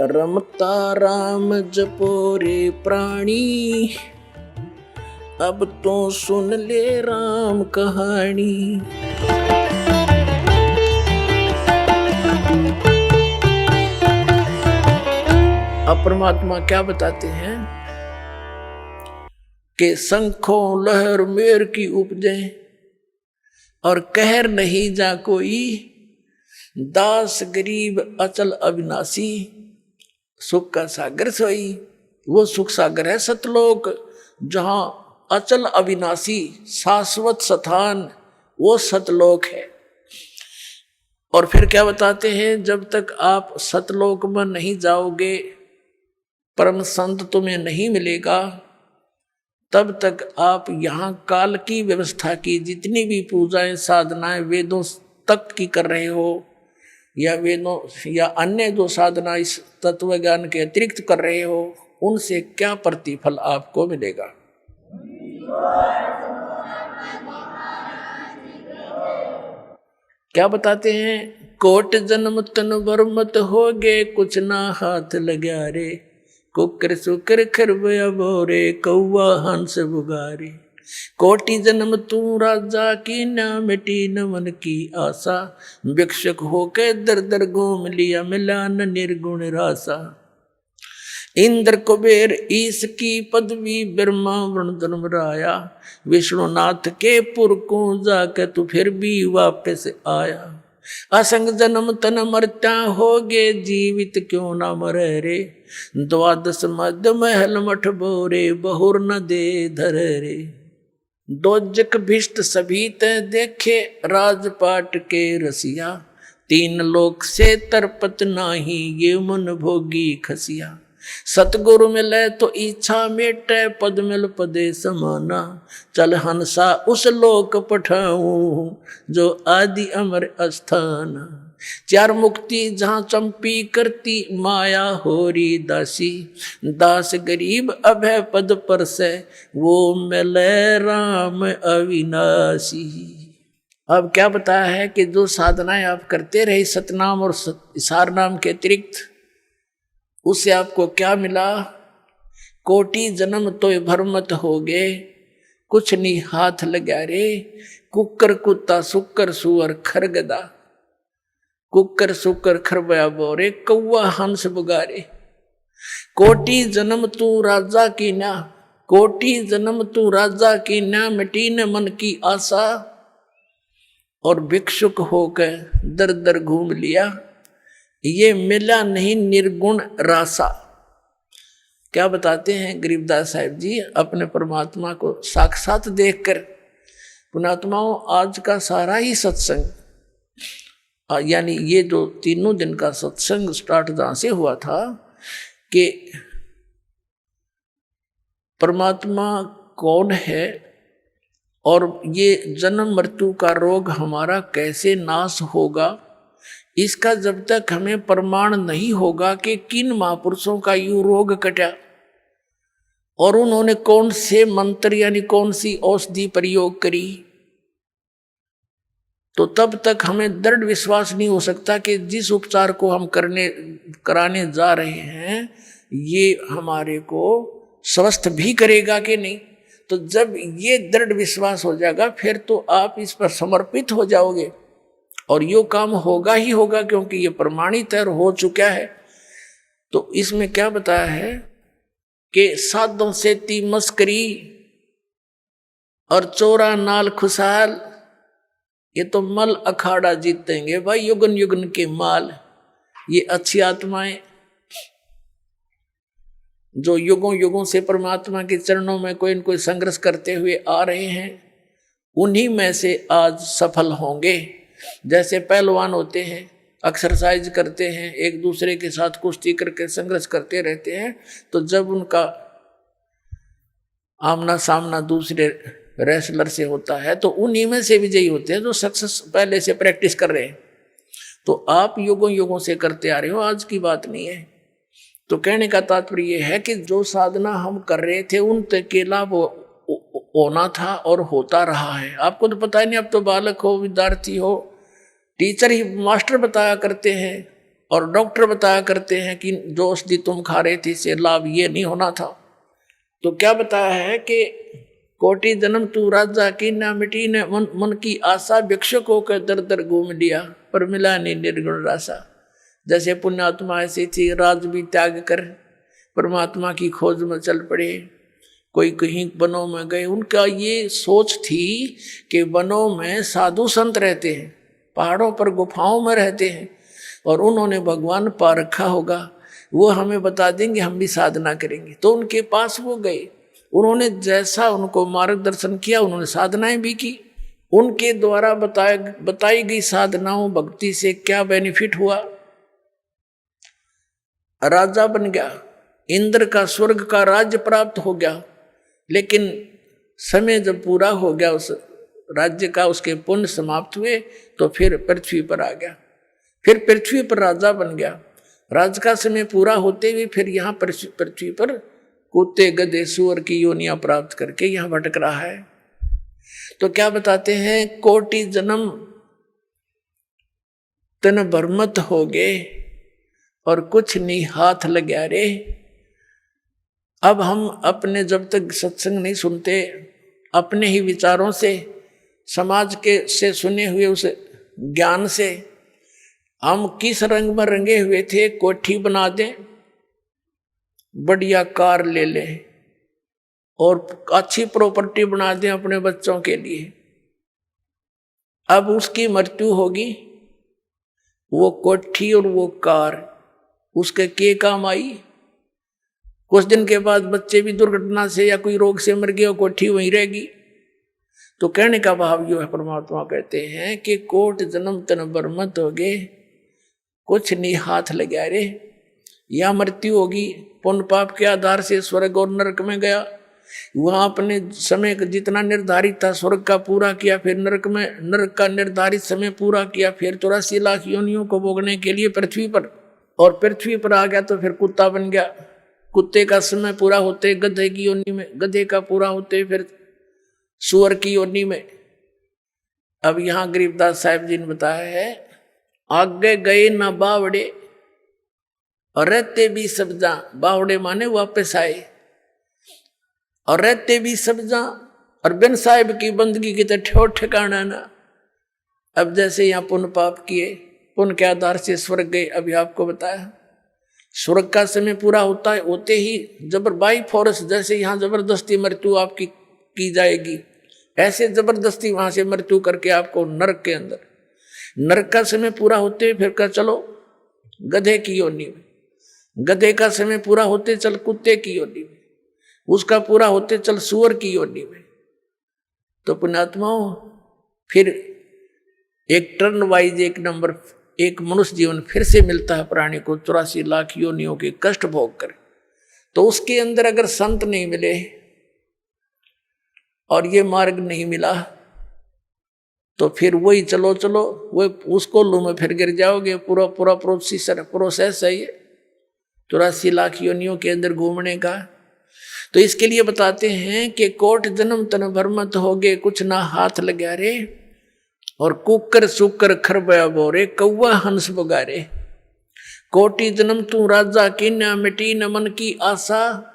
रमता राम जपो रे प्राणी, अब तो सुन ले राम कहानी। अब परमात्मा क्या बताते हैं कि शंखों लहर मेर की उपजे और कहर नहीं जा कोई, दास गरीब अचल अविनाशी, सुख का सागर सोई। वो सुख सागर है सतलोक, जहां अचल अविनाशी शाश्वत स्थान वो सतलोक है। और फिर क्या बताते हैं, जब तक आप सतलोक में नहीं जाओगे, परम संत तुम्हें नहीं मिलेगा, तब तक आप यहाँ काल की व्यवस्था की जितनी भी पूजाएं साधनाएं वेदों तक की कर रहे हो, या वेदों या अन्य जो साधना इस तत्व ज्ञान के अतिरिक्त कर रहे हो, उनसे क्या प्रतिफल आपको मिलेगा। क्या बताते हैं, कोट जन्म तन वर्मत होगे, कुछ ना हाथ लग्या रे, कुकर सुकर खरबया बोरे, कौवा हंस बुगारे। कोटि जन्म तू राजा की, ना मिटी न मन की आशा, भिक्षुक होके दर दर घूम लिया, मिला न निर्गुण रासा। इंद्र कुबेर ईश की पदवी, ब्रह्मा वरुण धर्मराया, विष्णुनाथ के पुर को जाके तू फिर भी वापस आया। असंग जन्म तन मरता होगे, जीवित क्यों ना मरे रे, द्वादश मध्य महल मठ बोरे, बहुर न दे धर रे। दोजक भिष्ट सभी ते देखे, राजपाट के रसिया, तीन लोक से तरपत नाही, ये मन भोगी खसिया। सतगुरु मिले तो इच्छा मेटे, पद मिल पदे समाना, चल हंसा उस लोक पठाऊं, जो आदि अमर अस्थान। चार मुक्ति जहाँ चंपी करती, माया होरी दासी, दास गरीब अभय पद पर से, वो मिले राम अविनाशी। अब क्या बताया है कि जो साधनाएं आप करते रहे सतनाम और सार नाम के अतिरिक्त, उससे आपको क्या मिला। कोटि जन्म तो भरमत हो गए, कुछ नहीं हाथ लगा रे, कुकर कुत्ता सुकर सुअर खरगदा, कुकर सुकर खरबया बोरे, कौवा हंस बुगारे। कोटि जन्म तू राजा की ना, कोटि जन्म तू राजा की ना, मिटी न मन की आशा, और भिक्षुक होकर दर दर घूम लिया, ये मिला नहीं निर्गुण रासा। क्या बताते हैं गरीबदास साहिब जी अपने परमात्मा को साक्षात देखकर। पुणात्माओं, आज का सारा ही सत्संग, यानी ये जो तीनों दिन का सत्संग स्टार्ट जहां से हुआ था कि परमात्मा कौन है और ये जन्म मृत्यु का रोग हमारा कैसे नाश होगा, इसका जब तक हमें प्रमाण नहीं होगा कि किन महापुरुषों का यू रोग कटा और उन्होंने कौन से मंत्र यानी कौन सी औषधि प्रयोग करी, तो तब तक हमें दृढ़ विश्वास नहीं हो सकता कि जिस उपचार को हम कराने जा रहे हैं ये हमारे को स्वस्थ भी करेगा कि नहीं। तो जब ये दृढ़ विश्वास हो जाएगा, फिर तो आप इस पर समर्पित हो जाओगे और यो काम होगा ही होगा, क्योंकि ये प्रमाणित है और हो चुका है। तो इसमें क्या बताया है कि साधों से ती मस्करी और चोरा नाल खुशहाल, ये तो मल अखाड़ा जीतेंगे भाई युगन युगन के माल। ये अच्छी आत्माएं जो युगों युगों से परमात्मा के चरणों में कोई न कोई संघर्ष करते हुए आ रहे हैं, उन्हीं में से आज सफल होंगे। जैसे पहलवान होते हैं, एक्सरसाइज करते हैं, एक दूसरे के साथ कुश्ती करके संघर्ष करते रहते हैं, तो जब उनका आमना सामना दूसरे रेसलर से होता है तो उन्हीं में से विजयी होते हैं जो सक्सेस पहले से प्रैक्टिस कर रहे हैं। तो आप युगों युगों से करते आ रहे हो, आज की बात नहीं है। तो कहने का तात्पर्य यह है कि जो साधना हम कर रहे थे उन के लाभ होना था और होता रहा है। आपको तो पता ही नहीं, अब तो बालक हो, विद्यार्थी हो, टीचर ही मास्टर बताया करते हैं और डॉक्टर बताया करते हैं कि जो औषधि तुम खा रहे थे इससे लाभ ये नहीं होना था। तो क्या बताया है कि कोटि जन्म तू राजा की ना मिटी ने मन की आशा, भिक्षुकों के दर दर घूम लिया पर मिला नहीं निर्गुण रासा। जैसे पुण्यात्मा ऐसी थी, राज भी त्याग कर परमात्मा की खोज में चल पड़े, कोई कहीं वनों में गए। उनका ये सोच थी कि वनों में साधु संत रहते हैं, पहाड़ों पर गुफाओं में रहते हैं और उन्होंने भगवान पा रखा होगा, वो हमें बता देंगे, हम भी साधना करेंगे। तो उनके पास वो गए, उन्होंने जैसा उनको मार्गदर्शन किया उन्होंने साधनाएं भी की। उनके द्वारा बताई गई साधनाओं भक्ति से क्या बेनिफिट हुआ? राजा बन गया, इंद्र का स्वर्ग का राज्य प्राप्त हो गया। लेकिन समय जब पूरा हो गया उस राज्य का, उसके पुण्य समाप्त हुए तो फिर पृथ्वी पर आ गया, फिर पृथ्वी पर राजा बन गया। राज का समय पूरा होते हुए फिर यहाँ पृथ्वी पर कुत्ते गधे सूअर की योनियां प्राप्त करके यहाँ भटक रहा है। तो क्या बताते हैं, कोटि जन्म तन भरमत हो गए और कुछ नहीं हाथ लग्या रे। अब हम अपने जब तक सत्संग नहीं सुनते, अपने ही विचारों से, समाज के से सुने हुए उस ज्ञान से हम किस रंग में रंगे हुए थे, कोठी बना दें, बढ़िया कार ले लें और अच्छी प्रॉपर्टी बना दें अपने बच्चों के लिए। अब उसकी मृत्यु होगी, वो कोठी और वो कार उसके के काम आई? कुछ दिन के बाद बच्चे भी दुर्घटना से या कोई रोग से मर गए और कोठी वहीं रहेगी। तो कहने का भाव यो है, परमात्मा कहते हैं कि कोट जन्म तन बरमत हो गए, कुछ नहीं हाथ लगा रे। या मृत्यु होगी, पुण्य पाप के आधार से स्वर्ग और नरक में गया, वहां अपने समय जितना निर्धारित था स्वर्ग का पूरा किया, फिर नरक का निर्धारित समय पूरा किया, फिर 84 लाख योनियों को भोगने के लिए पृथ्वी पर, और पृथ्वी पर आ गया तो फिर कुत्ता बन गया। कुत्ते का समय पूरा होते गधे की योनि में, गधे का पूरा होते फिर सूअर की योनि में। अब यहां गरीबदास साहिब जी ने बताया है, आगे गए ना बावड़े और रहते भी सब्जा, बावड़े माने वापस आए, और रहते भी सब्जा, और बिन साहिब की बंदगी की तो ठोर ठिकाना ना। अब जैसे यहाँ पुण्य पाप किए, पुण्य के आधार से स्वर्ग गए। अभी आपको बताया स्वर्ग का समय पूरा होता है, होते ही जबर बाई फोर्स, जैसे यहाँ जबरदस्ती मृत्यु आपकी की जाएगी, ऐसे जबरदस्ती वहां से मृत्यु करके आपको नरक के अंदर, नरक का समय पूरा होते फिर कर चलो गधे की योनि में, गधे का समय पूरा होते चल कुत्ते की योनि में, उसका पूरा होते चल सूअर की योनि में। तो पुण्यात्माओं, फिर एक टर्न वाइज एक नंबर एक मनुष्य जीवन फिर से मिलता है प्राणी को 84 लाख योनियों के कष्ट भोग कर। तो उसके अंदर अगर संत नहीं मिले और ये मार्ग नहीं मिला तो फिर वही चलो वो उसको लू में फिर गिर जाओगे। पूरा प्रोसेस है ये 84 लाख योनियों के अंदर घूमने का। तो इसके लिए बताते हैं कि कोट जन्म तन भरमत हो गए, कुछ ना हाथ लगा रे, और कुकर सुकर खरबया बोरे, कौवा हंस बगारे। कोटि जन्म तू राजा की न मिटी न मन की आशा,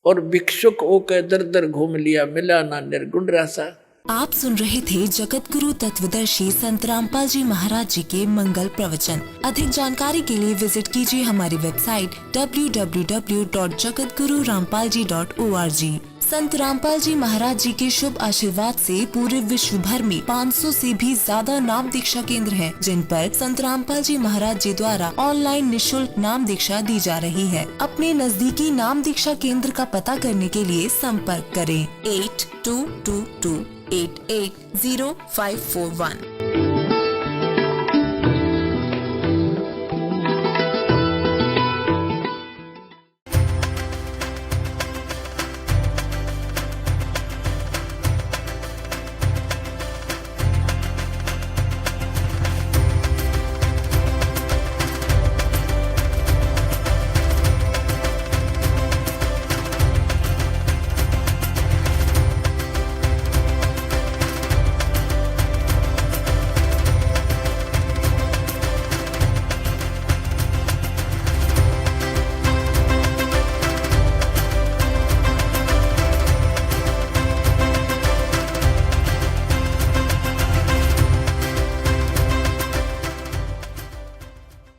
और भिक्षुक होकर दर दर घूम लिया, मिला ना निर्गुण रासा। आप सुन रहे थे जगत गुरु तत्वदर्शी संत रामपाल जी महाराज जी के मंगल प्रवचन। अधिक जानकारी के लिए विजिट कीजिए हमारी वेबसाइट www.jagatgururampalji.org। संत रामपाल जी महाराज जी के शुभ आशीर्वाद से पूरे विश्व भर में 500 से भी ज्यादा नाम दीक्षा केंद्र हैं, जिन पर संत रामपाल जी महाराज जी द्वारा ऑनलाइन निशुल्क नाम दीक्षा दी जा रही है। अपने नजदीकी नाम दीक्षा केंद्र का पता करने के लिए संपर्क करें 8222880541।